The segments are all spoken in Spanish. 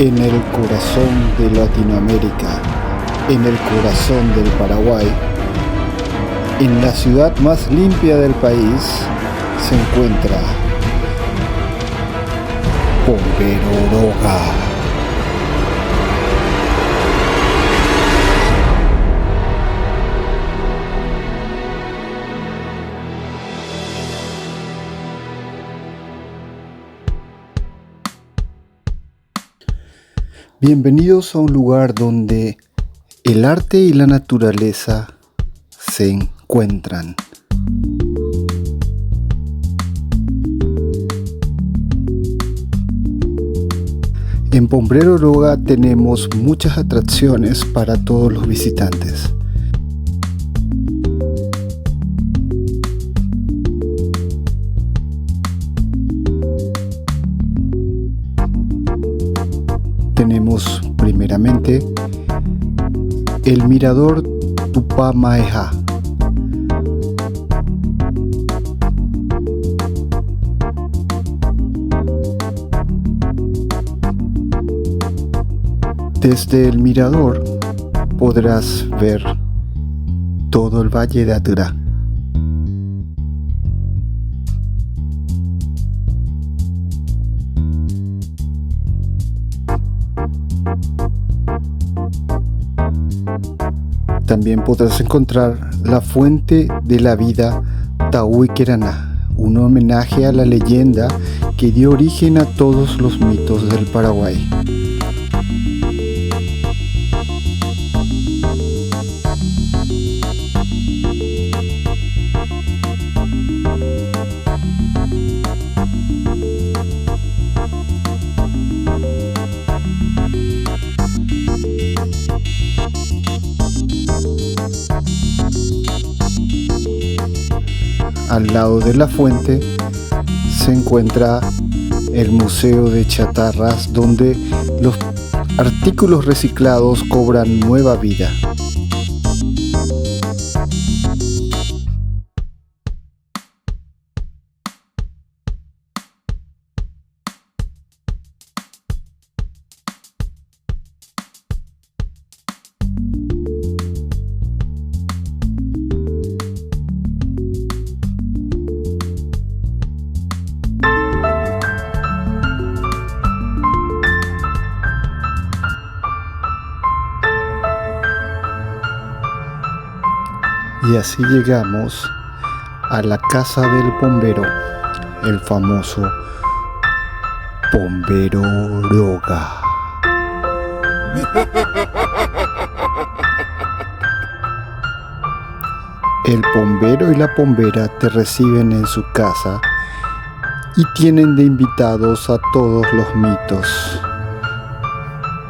en el corazón de Latinoamérica, en el corazón del Paraguay, en la ciudad más limpia del país, se encuentra Pombero Oroga. Bienvenidos a un lugar donde el arte y la naturaleza se encuentran. En Pombero Oroga tenemos muchas atracciones para todos los visitantes. Tenemos primeramente el mirador Tupamaeja. Desde el mirador podrás ver todo el Valle de Atura. También podrás encontrar la fuente de la vida Tahuiqueraná, un homenaje a la leyenda que dio origen a todos los mitos del Paraguay. Al lado de la fuente se encuentra el Museo de Chatarras, donde los artículos reciclados cobran nueva vida. Y así llegamos a la casa del Pombero, el famoso Pombero Oroga. El Pombero y la Pombera te reciben en su casa y tienen de invitados a todos los mitos.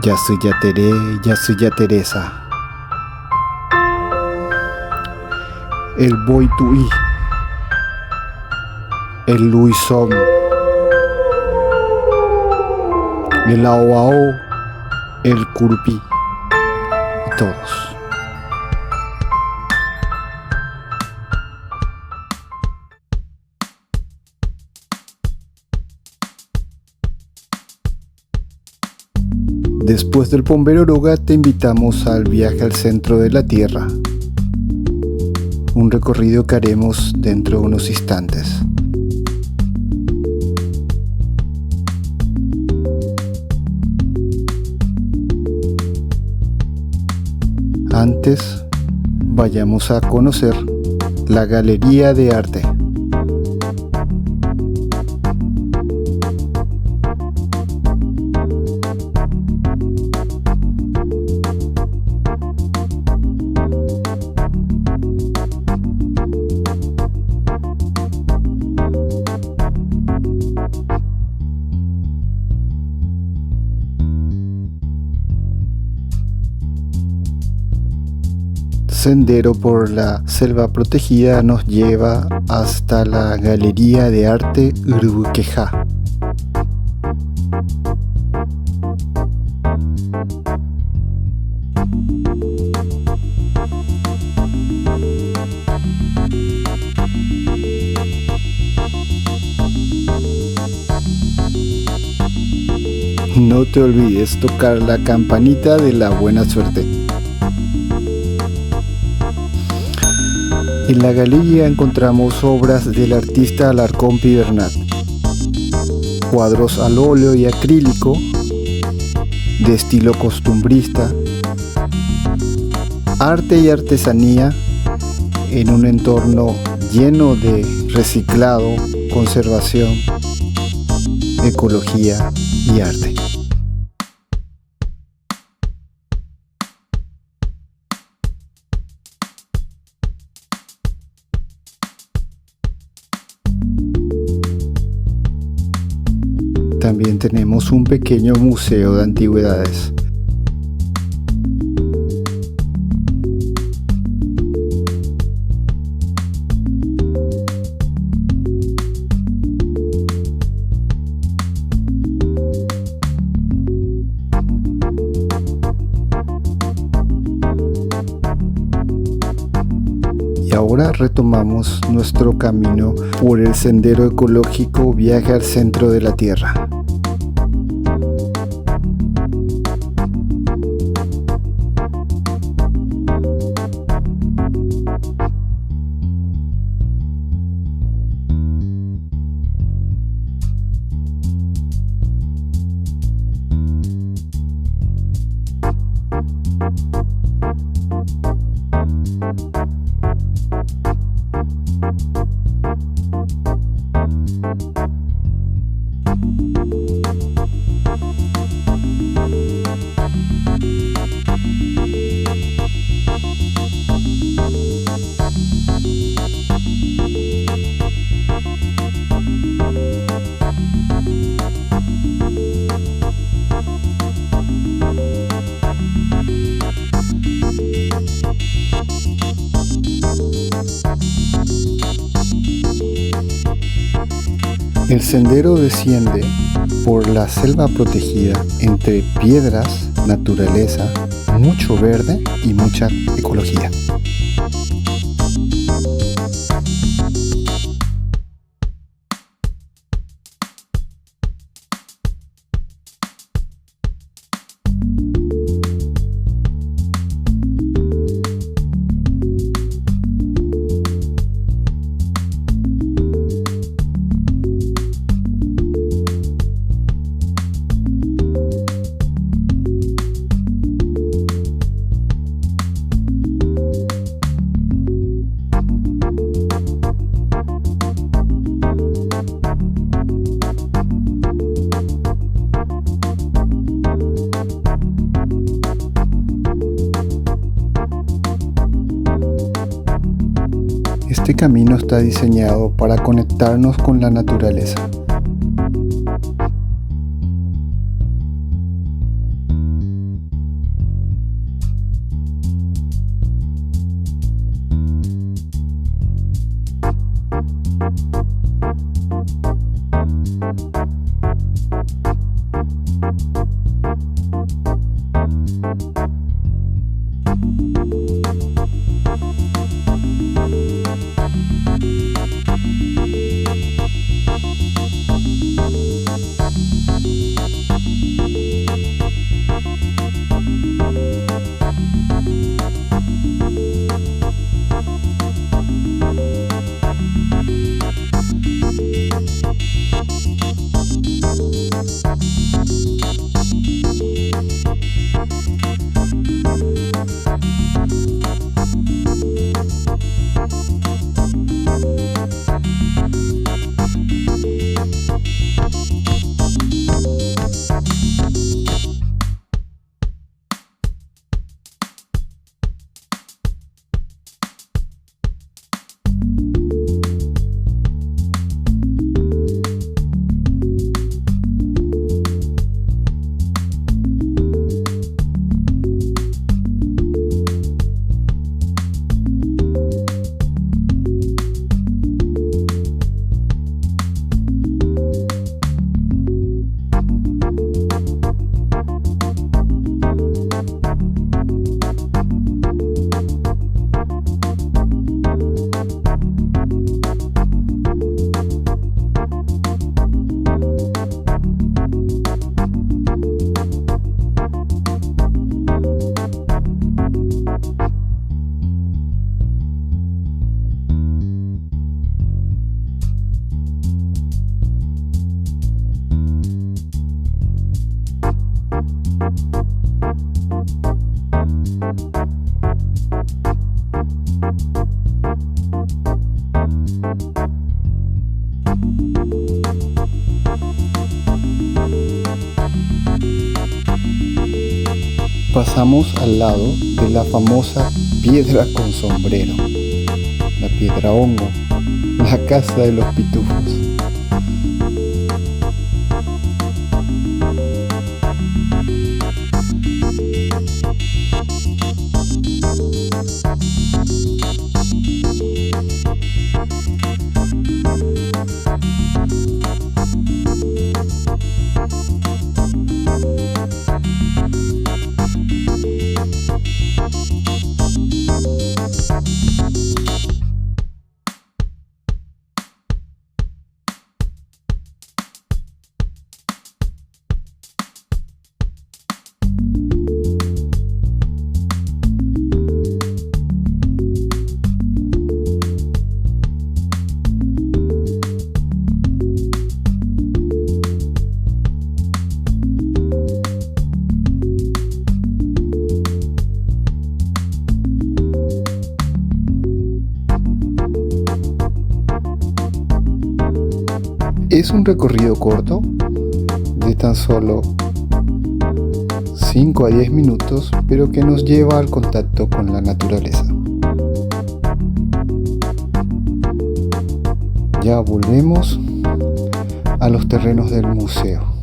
Yasuya Teré, Yasuya Teresa, el Boituí, el Luisón, el Aoao, el Curupí y todos. Después del Pombero Oroga te invitamos al viaje al centro de la Tierra. Un recorrido que haremos dentro de unos instantes. Antes, vayamos a conocer la Galería de Arte. Sendero por la selva protegida nos lleva hasta la Galería de Arte Urubuquejá. no te olvides tocar la campanita de la buena suerte. En la galería encontramos obras del artista Alarcón Pibernat, cuadros al óleo y acrílico de estilo costumbrista, arte y artesanía en un entorno lleno de reciclado, conservación, ecología y arte. También tenemos un pequeño museo de antigüedades. Y ahora retomamos nuestro camino por el sendero ecológico Viaje al Centro de la Tierra. El sendero desciende por la selva protegida entre piedras, naturaleza, mucho verde y mucha ecología. Este camino está diseñado para conectarnos con la naturaleza. pasamos al lado de la famosa piedra con sombrero, la piedra hongo, la casa de los pitufos. Es un recorrido corto de tan solo 5 a 10 minutos, pero que nos lleva al contacto con la naturaleza. Ya volvemos a los terrenos del museo.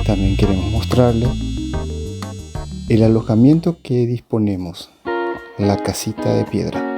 También queremos mostrarle el alojamiento que disponemos, la casita de piedra.